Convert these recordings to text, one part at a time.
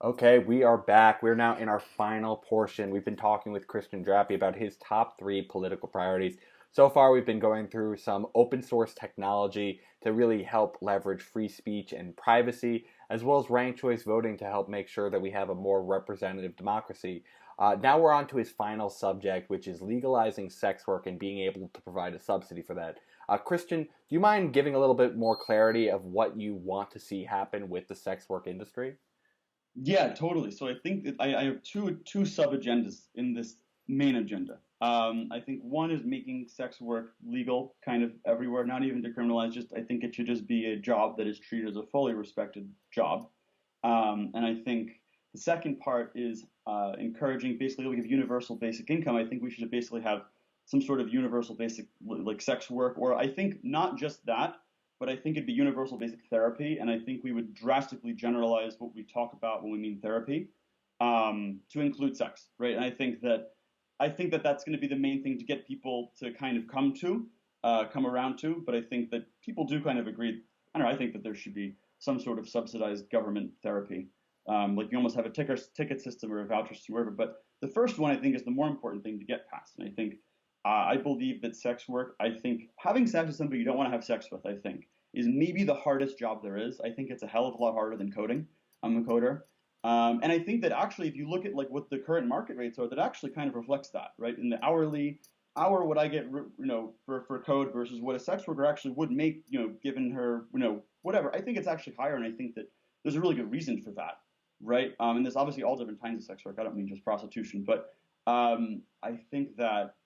Okay, we are back. We're now in our final portion. We've been talking with Christian Drappi about his top three political priorities. So far, we've been going through some open source technology to really help leverage free speech and privacy, as well as ranked choice voting to help make sure that we have a more representative democracy. Now we're on to his final subject, which is legalizing sex work and being able to provide a subsidy for that. Christian, do you mind giving a little bit more clarity of what you want to see happen with the sex work industry? Yeah, totally. So I think that I have two sub agendas in this main agenda. I think one is making sex work legal kind of everywhere, not even decriminalized. Just I think it should just be a job that is treated as a fully respected job. And I think the second part is encouraging basically like universal basic income. I think we should basically have some sort of universal basic like sex work, or I think not just that, but I think it'd be universal basic therapy, and I think we would drastically generalize what we talk about when we mean therapy to include sex, right? And I think that that's going to be the main thing to get people to kind of come around to. But I think that people do kind of agree. I don't know. I think that there should be some sort of subsidized government therapy, like you almost have a ticket system or a voucher system, wherever. But the first one I think is the more important thing to get past, and I think I believe that sex work. I think having sex with somebody you don't want to have sex with, I think, is maybe the hardest job there is. I think it's a hell of a lot harder than coding. I'm a coder. And I think that actually, if you look at like what the current market rates are, that actually kind of reflects that, right? In the hourly hour, what I get, for code versus what a sex worker actually would make, given her, whatever. I think it's actually higher, and I think that there's a really good reason for that, right? And there's obviously all different kinds of sex work. I don't mean just prostitution, but I think that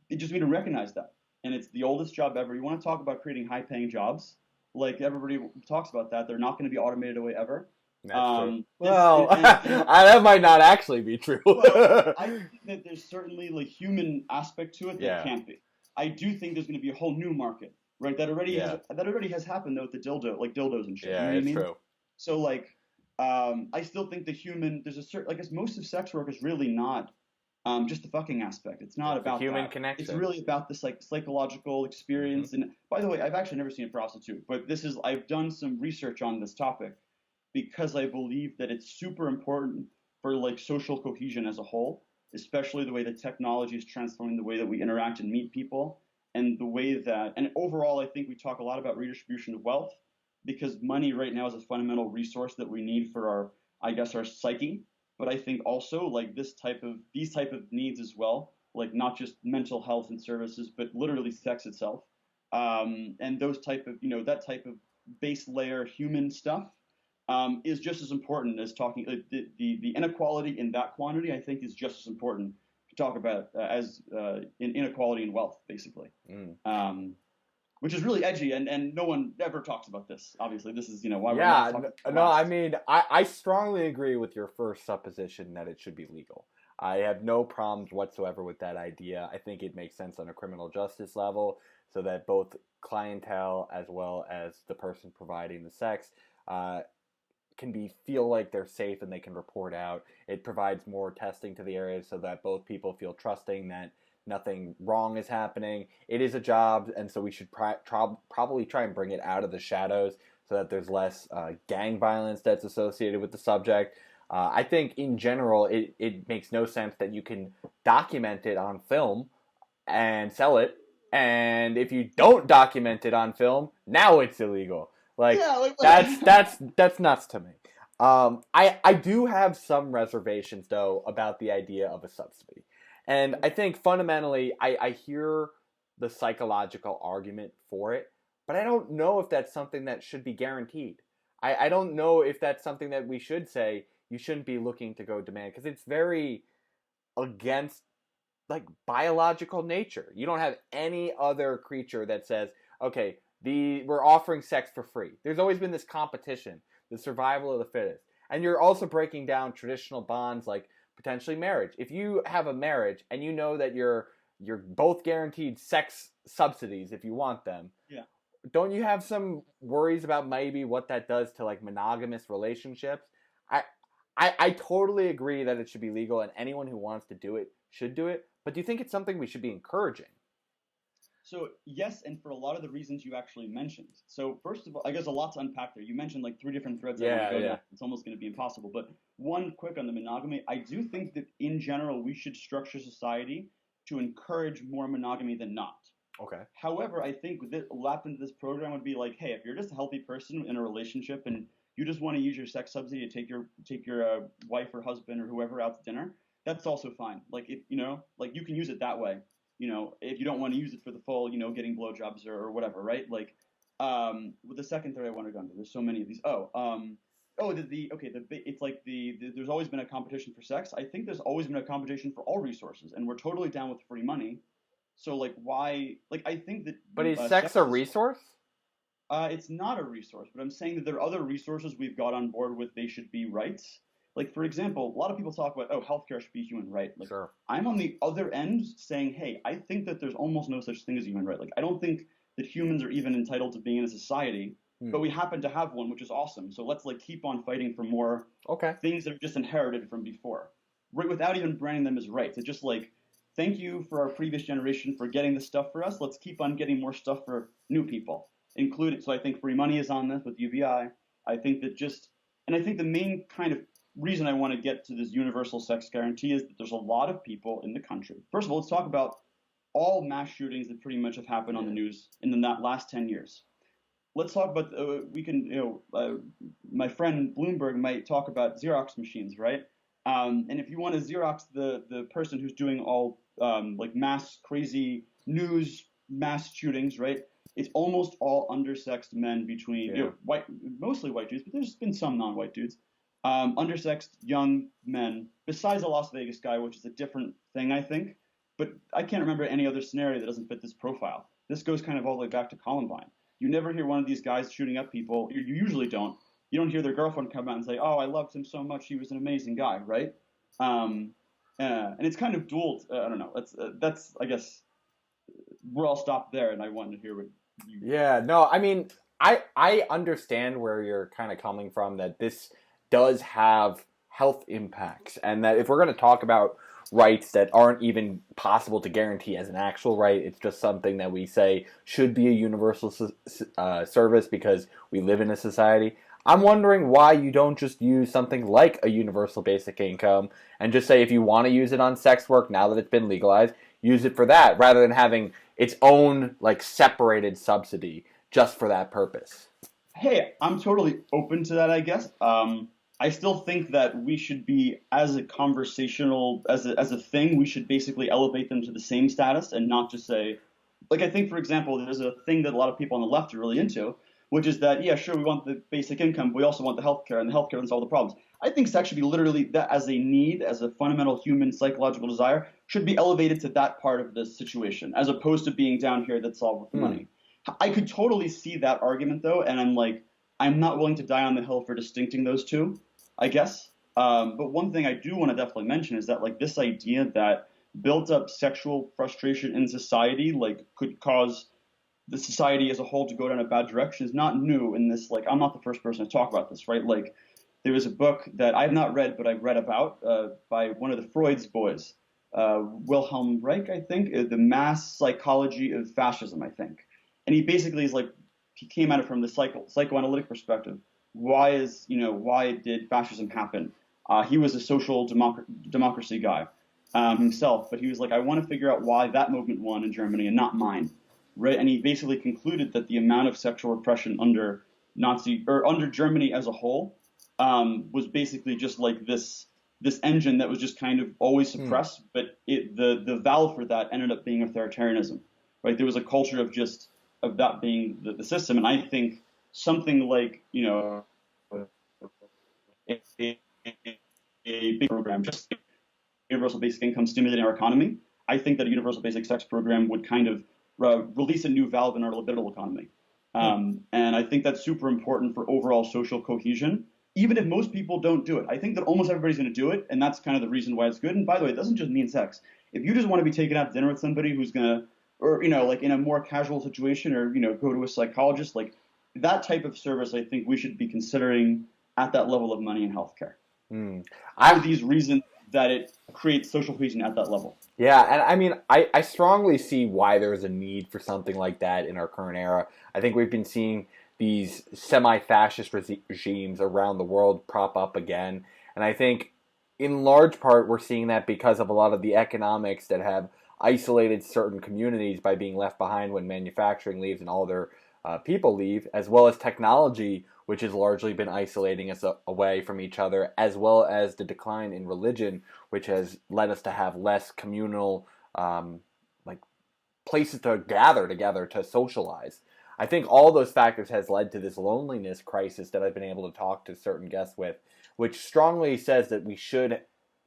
it just we need to recognize that, and it's the oldest job ever. You want to talk about creating high-paying jobs? Like everybody talks about that, they're not going to be automated away ever. That's true. This Well, and that might not actually be true. well, I think that there's certainly like human aspect to it that Yeah, can't be. I do think there's going to be a whole new market, right? That already has happened though with the dildos and shit. You yeah, know what I it's mean? true. So like, I still think the human there's a certain like, as most of sex work is really not just the fucking aspect. It's not It's the about human that. It's connection. really about this like psychological Hmm. experience. And by the way, I've actually never seen a prostitute, but I've done some research on this topic because I believe that it's super important for like social cohesion as a whole, especially the way that technology is transforming the way that we interact and meet people, and the way that, and overall, I think we talk a lot about redistribution of wealth because money right now is a fundamental resource that we need for I guess, our psyche. But I think also like these type of needs as well, like not just mental health and services, but literally sex itself, and those type of that type of base layer human stuff is just as important as talking the inequality in that quantity. I think is just as important to talk about as in inequality in wealth, basically, Mm. um, which is really edgy, and no one ever talks about this. Obviously, this is why we're not Yeah, talking no, I last. mean, I strongly agree with your first supposition that it should be legal. I have no problems whatsoever with that idea. I think it makes sense on a criminal justice level so that both clientele as well as the person providing the sex uh, can be feel like they're safe and they can report out. It provides more testing to the area so that both people feel trusting that nothing wrong is happening. It is a job, and so we should probably try and bring it out of the shadows so that there's less gang violence that's associated with the subject. I think in general, it makes no sense that you can document it on film and sell it, and if you don't document it on film, now it's illegal. Like Yeah, that's that's nuts to me. I do have some reservations though about the idea of a subsidy, and I think fundamentally I hear the psychological argument for it, but I don't know if that's something that should be guaranteed. I don't know if that's something that we should say you shouldn't be looking to go demand because it's very against like biological nature. You don't have any other creature that says, okay, we're offering sex for free. There's always been this competition, the survival of the fittest. And you're also breaking down traditional bonds like potentially marriage. If you have a marriage and you know that you're both guaranteed sex subsidies if you want them, yeah. don't you have some worries about maybe what that does to like monogamous relationships? I I totally agree that it should be legal and anyone who wants to do it should do it. But do you think it's something we should be encouraging? So yes, and for a lot of the reasons you actually mentioned. So first of all, I guess a lot to unpack there. You mentioned like three different threads I want to Yeah, go yeah. down. It's almost going to be impossible. But one quick on the monogamy. I do think that in general we should structure society to encourage more monogamy than not. Okay. However, I think that lapped into this program would be like, hey, if you're just a healthy person in a relationship and you just want to use your sex subsidy to take your wife or husband or whoever out to dinner, that's also fine. Like if like you can use it that way. If you don't want to use it for the full, getting blowjobs or whatever, right? Like, with the second thread I want to go into. There's so many of these. It's like there's always been a competition for sex. I think there's always been a competition for all resources, and we're totally down with free money. So like why like I think that But is sex a resource? it's not a resource, but I'm saying that there are other resources we've got on board with they should be rights. Like for example, a lot of people talk about healthcare should be a human right. Like Sure. I'm on the other end saying, hey, I think that there's almost no such thing as a human right. Like I don't think that humans are even entitled to being in a society, but we happen to have one, which is awesome. So let's like keep on fighting for more things that are just inherited from before, right? Without even branding them as rights. It's just like thank you for our previous generation for getting this stuff for us. Let's keep on getting more stuff for new people, including. So I think free money is on this with UBI. I think that and I think the main kind of reason I want to get to this universal sex guarantee is that there's a lot of people in the country. First of all, let's talk about all mass shootings that pretty much have happened on the news in the last 10 years. Let's talk about, my friend Bloomberg might talk about Xerox machines, right? And if you want to Xerox the person who's doing all like mass crazy news mass shootings, right? It's almost all undersexed men between white, mostly white dudes, but there's been some non-white dudes, undersexed young men. Besides the Las Vegas guy, which is a different thing, I think. But I can't remember any other scenario that doesn't fit this profile. This goes kind of all the way back to Columbine. You never hear one of these guys shooting up people. You usually don't. You don't hear their girlfriend come out and say, "Oh, I loved him so much. He was an amazing guy," right? And it's kind of dual. I don't know. That's I guess where I'll stop there. And I wanted to hear what you. Yeah. No. I mean, I understand where you're kind of coming from. That this does have health impacts, and that if we're going to talk about rights that aren't even possible to guarantee as an actual right, it's just something that we say should be a universal service because we live in a society. I'm wondering why you don't just use something like a universal basic income and just say if you want to use it on sex work now that it's been legalized, use it for that rather than having its own like separated subsidy just for that purpose. Hey, I'm totally open to that, I guess. I still think that we should be, as a conversational, as a thing, we should basically elevate them to the same status and not just say, like I think, for example, there's a thing that a lot of people on the left are really into, which is that, yeah, sure, we want the basic income, but we also want the healthcare, and the healthcare doesn't solve the problems. I think sex should be literally that as a need, as a fundamental human psychological desire, should be elevated to that part of the situation, as opposed to being down here that's solved with the money. I could totally see that argument, though, and I'm not willing to die on the hill for distincting those two, I guess. But one thing I do want to definitely mention is that like this idea that built up sexual frustration in society like could cause the society as a whole to go down a bad direction is not new in this. Like I'm not the first person to talk about this, right? Like there was a book that I've not read, but I've read about by one of the Freud's boys, Wilhelm Reich, I think, The Mass Psychology of Fascism, I think. And he basically is like, he came at it from the psychoanalytic perspective. Why did fascism happen? He was a social democracy guy himself, but he was like, I want to figure out why that movement won in Germany and not mine, right? And he basically concluded that the amount of sexual repression under under Germany as a whole was basically just like this engine that was just kind of always suppressed, but the valve for that ended up being authoritarianism, right? There was a culture of that being the system, and I think something like a big program, just universal basic income stimulating our economy. I think that a universal basic sex program would kind of release a new valve in our liberal economy. And I think that's super important for overall social cohesion, even if most people don't do it. I think that almost everybody's going to do it, and that's kind of the reason why it's good. And by the way, it doesn't just mean sex. If you just want to be taken out to dinner with somebody who's going to, or, like in a more casual situation, or, go to a psychologist, like that type of service, I think we should be considering at that level of money in healthcare. For these reasons that it creates social cohesion at that level. Yeah, and I mean, I strongly see why there's a need for something like that in our current era. I think we've been seeing these semi-fascist regimes around the world prop up again, and I think in large part we're seeing that because of a lot of the economics that have isolated certain communities by being left behind when manufacturing leaves and all their people leave, as well as technology, which has largely been isolating us away from each other, as well as the decline in religion, which has led us to have less communal like places to gather together to socialize. I think all those factors has led to this loneliness crisis that I've been able to talk to certain guests with, which strongly says that we should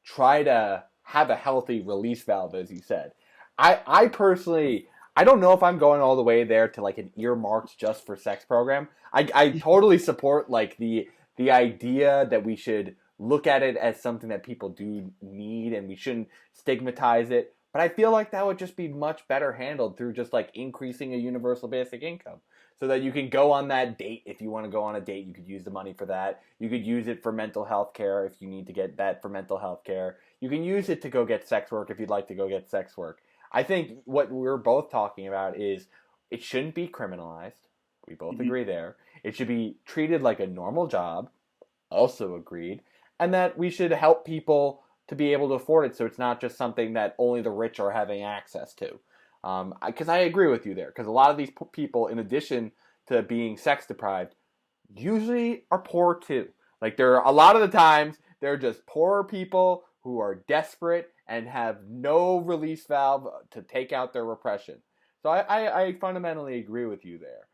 try to have a healthy release valve, as you said. I personally, I don't know if I'm going all the way there to like an earmarked just for sex program. I totally support like the idea that we should look at it as something that people do need and we shouldn't stigmatize it. But I feel like that would just be much better handled through just like increasing a universal basic income. So that you can go on that date. If you want to go on a date, you could use the money for that. You could use it for mental health care if you need to get that for mental health care. You can use it to go get sex work if you'd like to go get sex work. I think what we're both talking about is it shouldn't be criminalized. We both agree there. It should be treated like a normal job. Also agreed. And that we should help people to be able to afford it so it's not just something that only the rich are having access to. Because I agree with you there. Because a lot of these people, in addition to being sex deprived, usually are poor too. Like there are a lot of the times they're just poor people who are desperate and have no release valve to take out their repression. So I fundamentally agree with you there.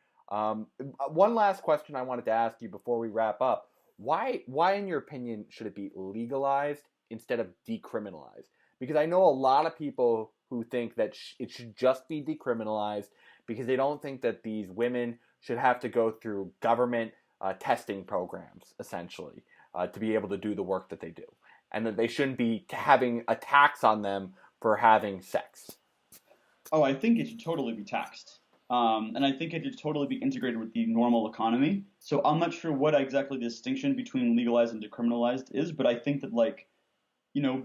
One last question I wanted to ask you before we wrap up. Why, in your opinion, should it be legalized instead of decriminalized? Because I know a lot of people who think that it should just be decriminalized because they don't think that these women should have to go through government testing programs, essentially, to be able to do the work that they do. And that they shouldn't be having a tax on them for having sex. Oh, I think it should totally be taxed. And I think it should totally be integrated with the normal economy. So I'm not sure what exactly the distinction between legalized and decriminalized is, but I think that, like, you know,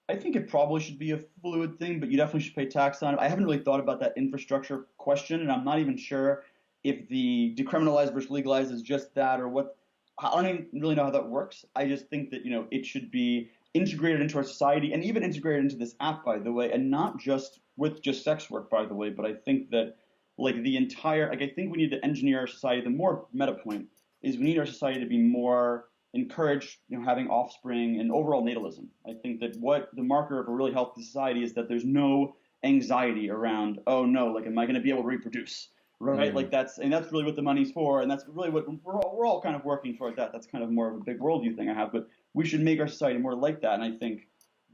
I think it probably should be a fluid thing, but you definitely should pay tax on it. I haven't really thought about that infrastructure question, and I'm not even sure if the decriminalized versus legalized is just that or what. I don't even really know how that works. I just think that, it should be integrated into our society and even integrated into this app, by the way, and not just with just sex work, by the way, but I think that like the entire, like I think we need to engineer our society. The more meta point is we need our society to be more encouraged, having offspring and overall natalism. I think that what the marker of a really healthy society is that there's no anxiety around, oh no, like am I going to be able to reproduce? Right? Like that's really what the money's for, and that's really what we're all kind of working toward that. That's kind of more of a big worldview thing I have, but we should make our society more like that. And I think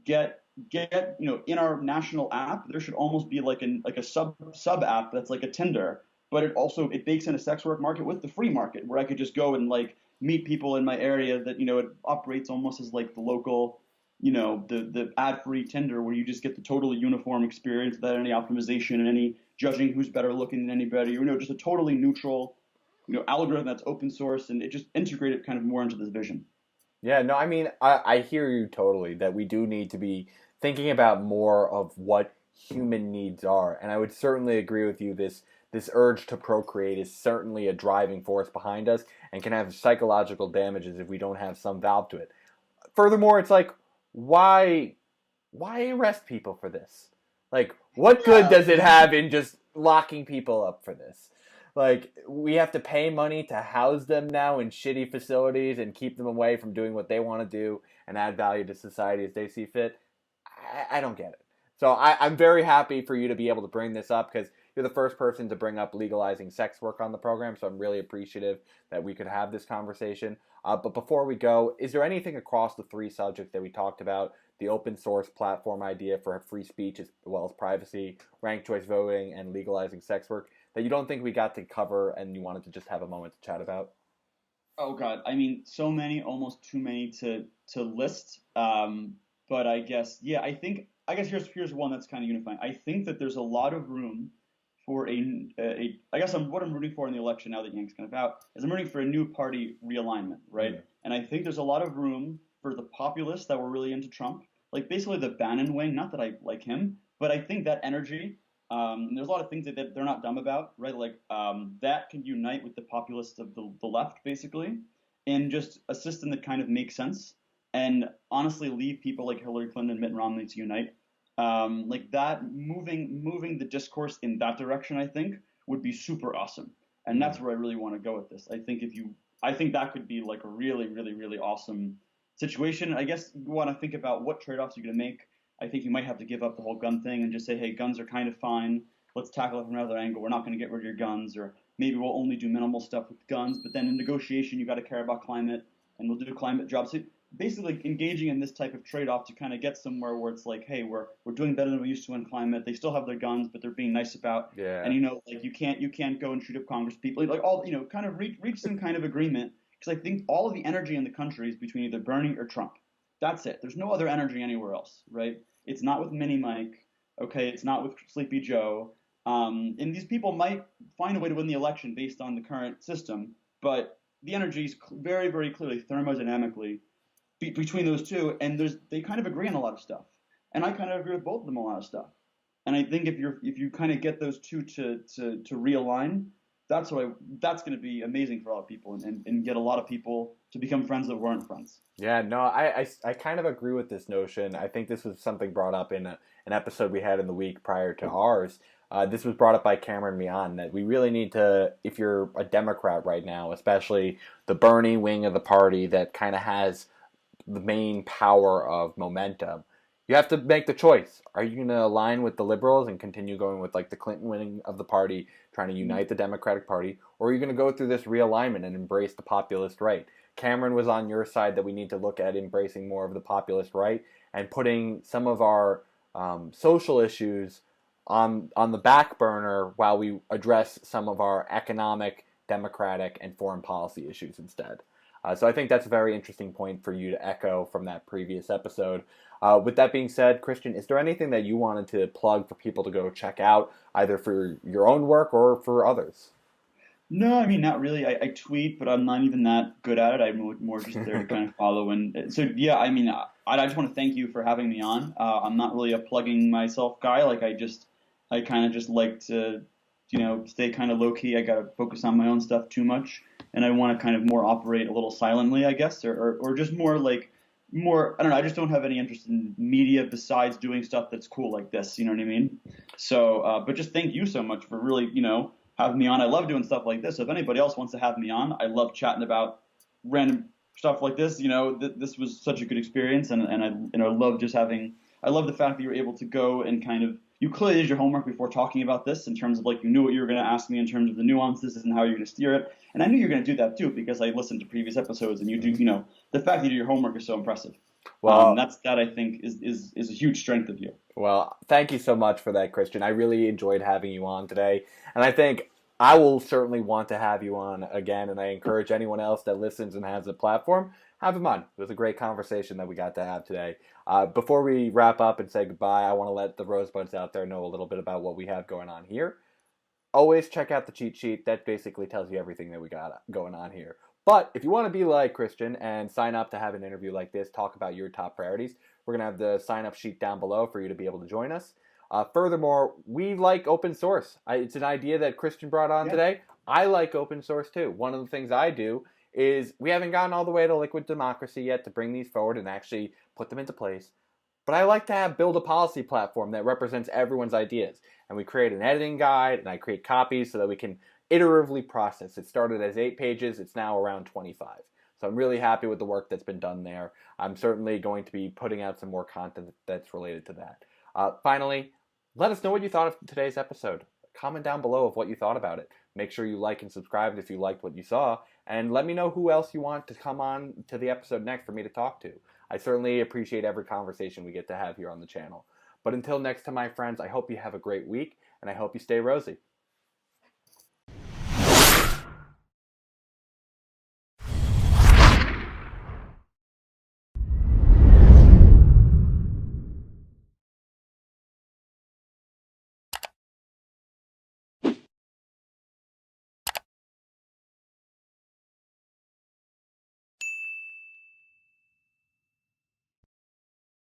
get in our national app there should almost be like a sub app that's like a Tinder, but it bakes in a sex work market with the free market where I could just go and like meet people in my area that it operates almost as like the local the ad-free Tinder where you just get the totally uniform experience without any optimization and any judging who's better looking than anybody, just a totally neutral algorithm that's open source, and it just integrated kind of more into this vision. Yeah, no, I mean, I hear you totally that we do need to be thinking about more of what human needs are. And I would certainly agree with you. This urge to procreate is certainly a driving force behind us and can have psychological damages if we don't have some valve to it. Furthermore, it's like, why arrest people for this? Like, what good does it have in just locking people up for this? Like, we have to pay money to house them now in shitty facilities and keep them away from doing what they want to do and add value to society as they see fit. I don't get it. So I'm very happy for you to be able to bring this up because you're the first person to bring up legalizing sex work on the program. So I'm really appreciative that we could have this conversation. But before we go, is there anything across the three subjects that we talked about, the open source platform idea for free speech as well as privacy, ranked choice voting, and legalizing sex work, that you don't think we got to cover and you wanted to just have a moment to chat about? Oh God, I mean, so many, almost too many to list. But I guess, yeah, I guess here's one that's kind of unifying. I think that there's a lot of room for I guess what I'm rooting for in the election now that Yank's kind of out is I'm rooting for a new party realignment, right? And I think there's a lot of room for the populists that were really into Trump like basically the Bannon wing. Not that I like him, but I think that energy. And there's a lot of things that they're not dumb about, right? Like that can unite with the populists of the left, basically, and just a system that kind of makes sense. And honestly, leave people like Hillary Clinton and Mitt Romney to unite. Like that, moving the discourse in that direction, I think would be super awesome. And that's where I really want to go with this. I think that could be like a really, really, really awesome situation. I guess you want to think about what trade-offs you're going to make. I think you might have to give up the whole gun thing and just say, hey, guns are kind of fine. Let's tackle it from another angle. We're not going to get rid of your guns, or maybe we'll only do minimal stuff with guns. But then in negotiation, you got to care about climate, and we'll do climate jobs. So basically, engaging in this type of trade-off to kind of get somewhere where it's like, hey, we're doing better than we used to in climate. They still have their guns, but they're being nice about. Yeah. And like you can't go and shoot up Congress people. Like all kind of reach some kind of agreement, because I think all of the energy in the country is between either Bernie or Trump. That's it. There's no other energy anywhere else, right? It's not with Mini Mike, okay? It's not with Sleepy Joe. And these people might find a way to win the election based on the current system, but the energy is very, very clearly thermodynamically between those two, and they kind of agree on a lot of stuff, and I kind of agree with both of them on a lot of stuff. And I think if you kind of get those two to realign, that's going to be amazing for a lot of people, and get a lot of people to become friends that weren't friends. Yeah, no, I kind of agree with this notion. I think this was something brought up in an episode we had in the week prior to ours. This was brought up by Cameron Mian, that we really need to, if you're a Democrat right now, especially the Bernie wing of the party that kind of has the main power of momentum, you have to make the choice. Are you going to align with the liberals and continue going with like the Clinton wing of the party, trying to unite the Democratic Party, or are you going to go through this realignment and embrace the populist right? Cameron was on your side that we need to look at embracing more of the populist right and putting some of our social issues on the back burner while we address some of our economic, democratic, and foreign policy issues instead. So I think that's a very interesting point for you to echo from that previous episode. With that being said, Christian, is there anything that you wanted to plug for people to go check out, either for your own work or for others? No, I mean, not really. I tweet, but I'm not even that good at it. I'm more just there to kind of follow. And so, yeah, I mean, I just want to thank you for having me on. I'm not really a plugging myself guy. Like, I kind of just like to, stay kind of low key. I got to focus on my own stuff too much. And I want to kind of more operate a little silently, I guess, or just more like, I don't know, I just don't have any interest in media besides doing stuff that's cool like this, you know what I mean? So, but just thank you so much for really, having me on. I love doing stuff like this. So if anybody else wants to have me on, I love chatting about random stuff like this. This was such a good experience, and I love I love the fact that you're able to go and kind of, you clearly did your homework before talking about this in terms of like, you knew what you were going to ask me in terms of the nuances and how you're going to steer it. And I knew you were going to do that too, because I listened to previous episodes, and you do, the fact that you do your homework is so impressive. Well, that I think is a huge strength of you. Well, thank you so much for that, Christian. I really enjoyed having you on today. And I think I will certainly want to have you on again, and I encourage anyone else that listens and has a platform, have him on. It was a great conversation that we got to have today. Before we wrap up and say goodbye, I want to let the Rosebuds out there know a little bit about what we have going on here. Always check out the cheat sheet. That basically tells you everything that we got going on here. But if you want to be like Christian and sign up to have an interview like this, talk about your top priorities, we're going to have the sign-up sheet down below for you to be able to join us. Furthermore, we like open source. It's an idea that Christian brought on today. I like open source too. One of the things I do is, we haven't gotten all the way to liquid democracy yet to bring these forward and actually put them into place. But I like to build a policy platform that represents everyone's ideas. And we create an editing guide, and I create copies so that we can iteratively process. It started as 8 pages. It's now around 25. So I'm really happy with the work that's been done there. I'm certainly going to be putting out some more content that's related to that. Finally, let us know what you thought of today's episode. Comment down below of what you thought about it. Make sure you like and subscribe if you liked what you saw. And let me know who else you want to come on to the episode next for me to talk to. I certainly appreciate every conversation we get to have here on the channel. But until next time, my friends, I hope you have a great week, and I hope you stay rosy.